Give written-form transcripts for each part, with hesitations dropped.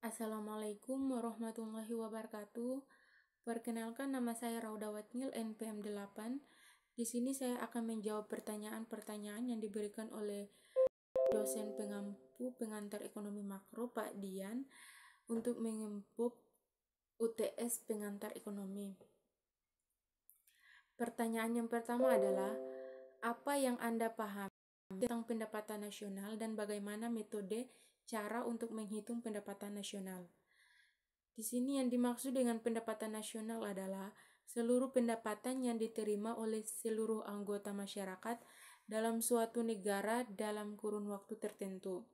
Assalamualaikum warahmatullahi wabarakatuh. Perkenalkan, nama saya Rauda Watnil, NPM 8. Di sini saya akan menjawab pertanyaan-pertanyaan yang diberikan oleh dosen pengampu pengantar ekonomi makro Pak Dian untuk mengempu UTS pengantar ekonomi. Pertanyaan yang pertama adalah, apa yang Anda pahami tentang pendapatan nasional dan bagaimana metode cara untuk menghitung pendapatan nasional? Di sini yang dimaksud dengan pendapatan nasional adalah seluruh pendapatan yang diterima oleh seluruh anggota masyarakat dalam suatu negara dalam kurun waktu tertentu.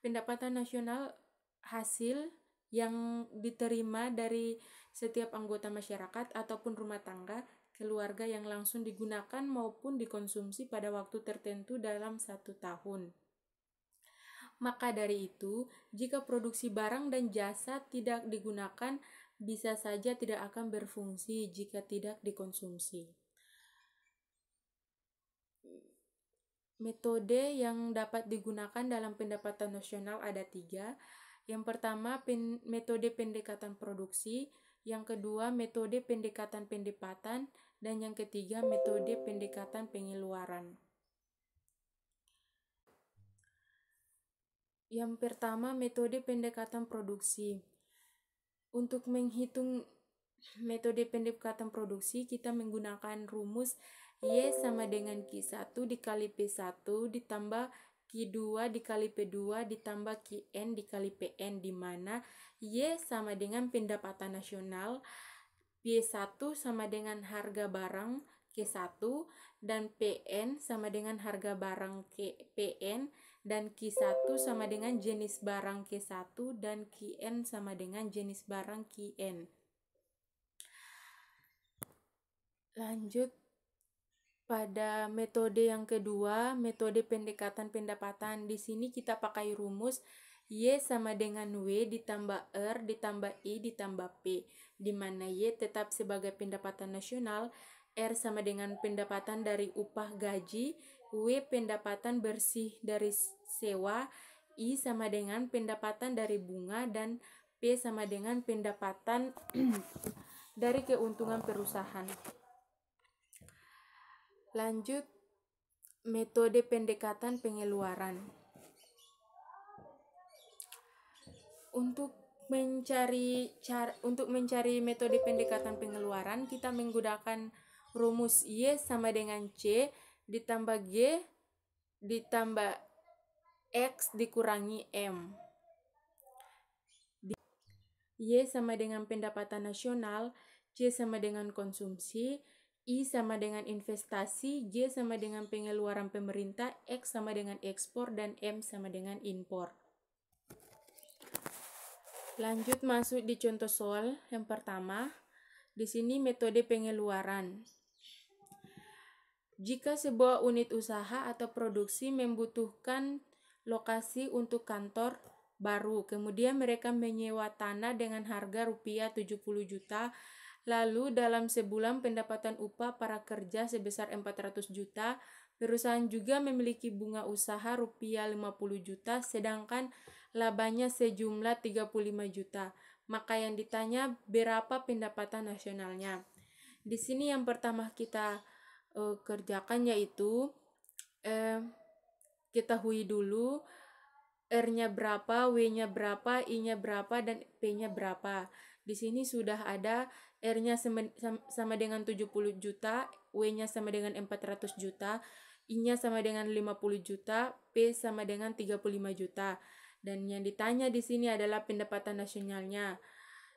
Pendapatan nasional hasil yang diterima dari setiap anggota masyarakat ataupun rumah tangga, keluarga yang langsung digunakan maupun dikonsumsi pada waktu tertentu dalam 1 tahun. Maka dari itu, jika produksi barang dan jasa tidak digunakan, bisa saja tidak akan berfungsi jika tidak dikonsumsi. Metode yang dapat digunakan dalam pendapatan nasional ada 3. Yang pertama, metode pendekatan produksi. Yang kedua, metode pendekatan pendapatan. Dan yang ketiga, metode pendekatan pengeluaran. Yang pertama, metode pendekatan produksi. Untuk menghitung metode pendekatan produksi, kita menggunakan rumus Y sama dengan Q1 dikali P1 ditambah Q2 dikali P2 ditambah Qn dikali Pn, di mana Y sama dengan pendapatan nasional, P1 sama dengan harga barang Q1, dan Pn sama dengan harga barang Pn, dan Q1 sama dengan jenis barang Q1, dan Qn sama dengan jenis barang Qn. Lanjut pada metode yang kedua, metode pendekatan pendapatan. Di sini kita pakai rumus Y sama dengan W ditambah R ditambah I ditambah P, di mana Y tetap sebagai pendapatan nasional, R sama dengan pendapatan dari upah gaji, W pendapatan bersih dari sewa, I sama dengan pendapatan dari bunga, dan P sama dengan pendapatan dari keuntungan perusahaan. Lanjut, metode pendekatan pengeluaran. Untuk mencari metode pendekatan pengeluaran, kita menggunakan rumus Y sama dengan C ditambah G ditambah X dikurangi M. Y sama dengan pendapatan nasional, C sama dengan konsumsi, I sama dengan investasi, G sama dengan pengeluaran pemerintah, X sama dengan ekspor, dan M sama dengan impor. Lanjut masuk di contoh soal yang pertama. Di sini metode pengeluaran. Jika sebuah unit usaha atau produksi membutuhkan lokasi untuk kantor baru, kemudian mereka menyewa tanah dengan harga rupiah 70 juta, lalu dalam sebulan pendapatan upah para kerja sebesar 400 juta, perusahaan juga memiliki bunga usaha rupiah 50 juta, sedangkan labanya sejumlah 35 juta. Maka yang ditanya berapa pendapatan nasionalnya. Di sini yang pertama kita kerjakan yaitu ketahui dulu R-nya berapa, W-nya berapa, I-nya berapa, dan P-nya berapa. Di sini sudah ada R-nya sama dengan 70 juta, W-nya sama dengan 400 juta, I-nya sama dengan 50 juta, P sama dengan 35 juta. Dan yang ditanya di sini adalah pendapatan nasionalnya.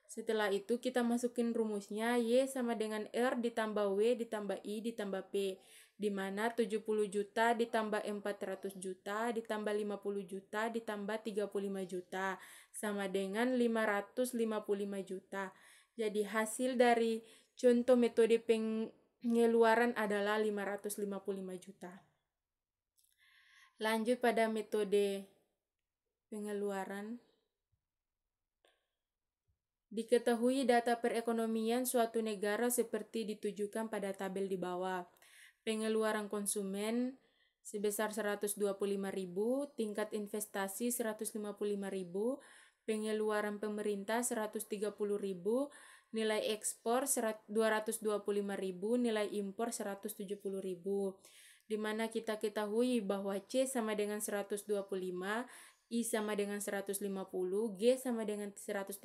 Setelah itu kita masukin rumusnya Y sama dengan R ditambah W ditambah I ditambah P, di mana 70 juta ditambah 400 juta ditambah 50 juta ditambah 35 juta sama dengan 555 juta. Jadi hasil dari contoh metode pengeluaran adalah 555 juta. Lanjut pada metode pengeluaran. Diketahui data perekonomian suatu negara seperti ditujukan pada tabel di bawah. Pengeluaran konsumen sebesar 125.000, tingkat investasi 155.000, pengeluaran pemerintah 130.000, nilai ekspor 225.000, nilai impor 170.000. Di mana kita ketahui bahwa C sama dengan 125, I sama dengan 150, G sama dengan 135,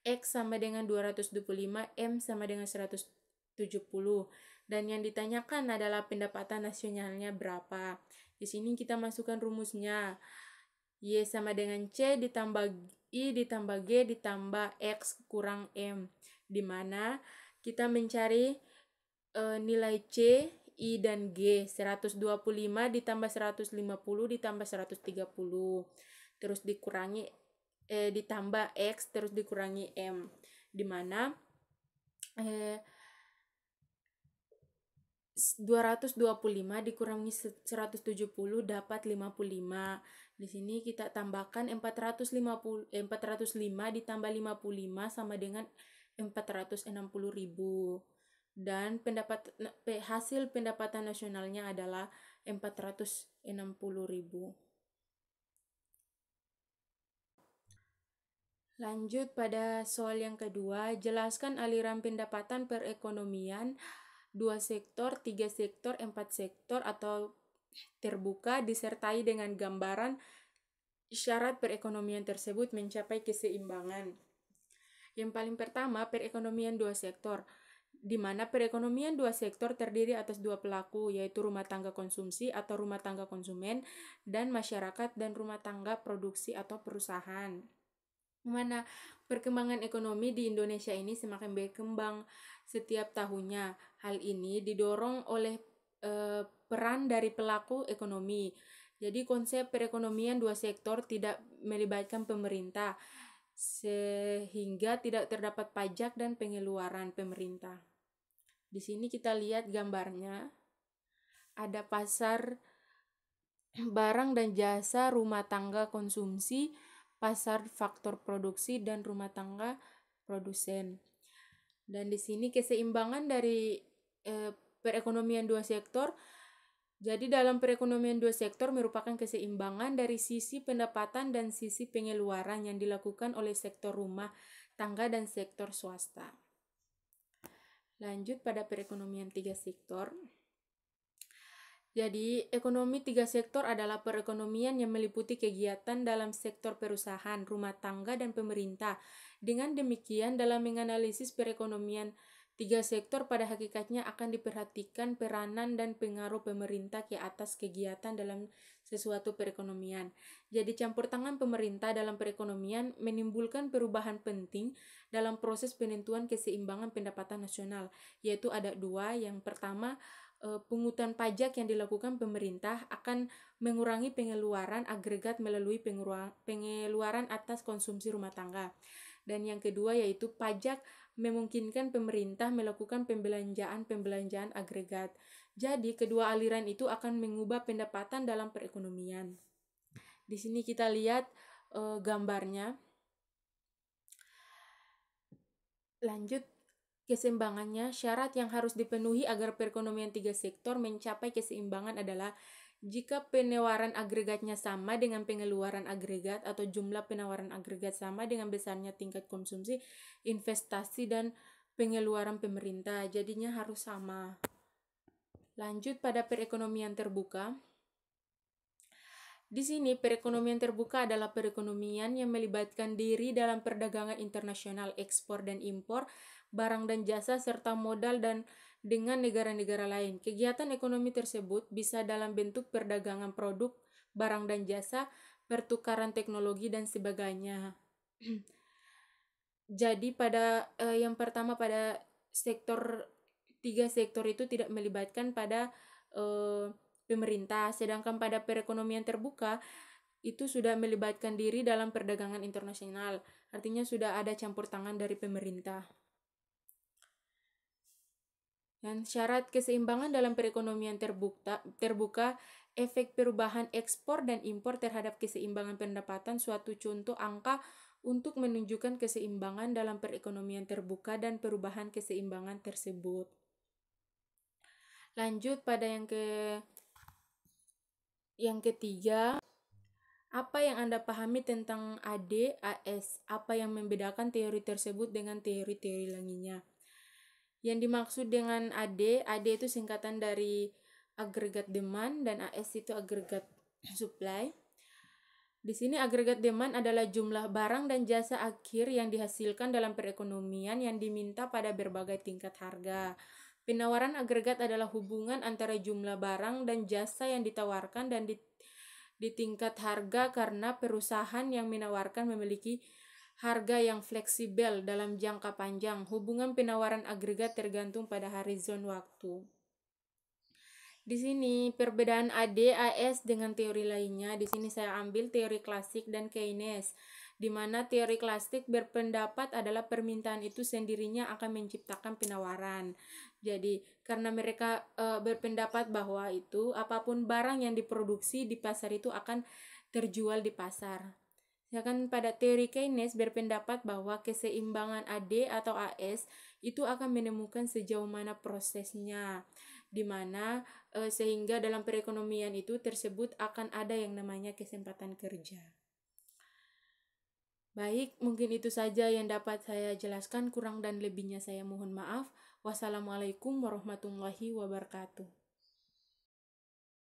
X sama dengan 225, M sama dengan 170. Dan yang ditanyakan adalah pendapatan nasionalnya berapa. Di sini kita masukkan rumusnya. Y sama dengan C ditambah I ditambah G ditambah X kurang M. Di mana kita mencari nilai C, I, dan G. 125 ditambah 150 ditambah 130. Terus dikurangi, ditambah X, terus dikurangi M. Di mana 225 dikurangi 170 dapat 55. Di sini kita tambahkan 405 ditambah 55 sama dengan 460.000. Dan hasil pendapatan nasionalnya adalah 460.000. Lanjut pada soal yang kedua, jelaskan aliran pendapatan perekonomian 2 sektor, 3 sektor, 4 sektor atau terbuka disertai dengan gambaran syarat perekonomian tersebut mencapai keseimbangan. Yang paling pertama, perekonomian 2 sektor, di mana perekonomian 2 sektor terdiri atas 2 pelaku, yaitu rumah tangga konsumsi atau rumah tangga konsumen, dan masyarakat dan rumah tangga produksi atau perusahaan. Mana perkembangan ekonomi di Indonesia ini semakin berkembang setiap tahunnya. Hal ini didorong oleh peran dari pelaku ekonomi. Jadi konsep perekonomian 2 sektor tidak melibatkan pemerintah, sehingga tidak terdapat pajak dan pengeluaran pemerintah. Di sini kita lihat gambarnya. Ada pasar barang dan jasa, rumah tangga konsumsi, pasar faktor produksi, dan rumah tangga produsen. Dan di sini keseimbangan dari perekonomian 2 sektor. Jadi dalam perekonomian 2 sektor merupakan keseimbangan dari sisi pendapatan dan sisi pengeluaran yang dilakukan oleh sektor rumah tangga dan sektor swasta. Lanjut pada perekonomian 3 sektor. Jadi, ekonomi 3 sektor adalah perekonomian yang meliputi kegiatan dalam sektor perusahaan, rumah tangga, dan pemerintah. Dengan demikian, dalam menganalisis perekonomian 3 sektor pada hakikatnya akan diperhatikan peranan dan pengaruh pemerintah ke atas kegiatan dalam sesuatu perekonomian. Jadi campur tangan pemerintah dalam perekonomian menimbulkan perubahan penting dalam proses penentuan keseimbangan pendapatan nasional, yaitu ada 2. Yang pertama, pungutan pajak yang dilakukan pemerintah akan mengurangi pengeluaran agregat melalui pengeluaran atas konsumsi rumah tangga. Dan yang kedua yaitu pajak memungkinkan pemerintah melakukan pembelanjaan agregat. Jadi kedua aliran itu akan mengubah pendapatan dalam perekonomian. Di sini kita lihat gambarnya. Lanjut keseimbangannya, syarat yang harus dipenuhi agar perekonomian 3 sektor mencapai keseimbangan adalah jika penawaran agregatnya sama dengan pengeluaran agregat atau jumlah penawaran agregat sama dengan besarnya tingkat konsumsi, investasi, dan pengeluaran pemerintah, jadinya harus sama. Lanjut pada perekonomian terbuka. Di sini perekonomian terbuka adalah perekonomian yang melibatkan diri dalam perdagangan internasional, ekspor dan impor, barang dan jasa, serta modal dan dengan negara-negara lain. Kegiatan ekonomi tersebut bisa dalam bentuk perdagangan produk, barang dan jasa, pertukaran teknologi, dan sebagainya. Jadi pada yang pertama pada sektor 3 sektor itu tidak melibatkan pada pemerintah, sedangkan pada perekonomian terbuka itu sudah melibatkan diri dalam perdagangan internasional. Artinya sudah ada campur tangan dari pemerintah. Dan syarat keseimbangan dalam perekonomian terbuka, efek perubahan ekspor dan impor terhadap keseimbangan pendapatan suatu contoh angka untuk menunjukkan keseimbangan dalam perekonomian terbuka dan perubahan keseimbangan tersebut. Lanjut pada yang ketiga, Apa yang Anda pahami tentang AD, AS? Apa yang membedakan teori tersebut dengan teori-teori lainnya? Yang dimaksud dengan AD itu singkatan dari agregat demand dan AS itu agregat supply. Di sini agregat demand adalah jumlah barang dan jasa akhir yang dihasilkan dalam perekonomian yang diminta pada berbagai tingkat harga. Penawaran agregat adalah hubungan antara jumlah barang dan jasa yang ditawarkan dan di tingkat harga karena perusahaan yang menawarkan memiliki harga yang fleksibel dalam jangka panjang. Hubungan penawaran agregat tergantung pada horizon waktu. Di sini perbedaan AD, AS dengan teori lainnya. Di sini saya ambil teori klasik dan Keynes, di mana teori klasik berpendapat adalah permintaan itu sendirinya akan menciptakan penawaran. Jadi karena mereka berpendapat bahwa itu apapun barang yang diproduksi di pasar itu akan terjual di pasar. Sedangkan pada teori Keynes berpendapat bahwa keseimbangan AD atau AS itu akan menemukan sejauh mana prosesnya, di mana sehingga dalam perekonomian itu tersebut akan ada yang namanya kesempatan kerja. Baik, mungkin itu saja yang dapat saya jelaskan, kurang dan lebihnya saya mohon maaf. Wassalamualaikum warahmatullahi wabarakatuh.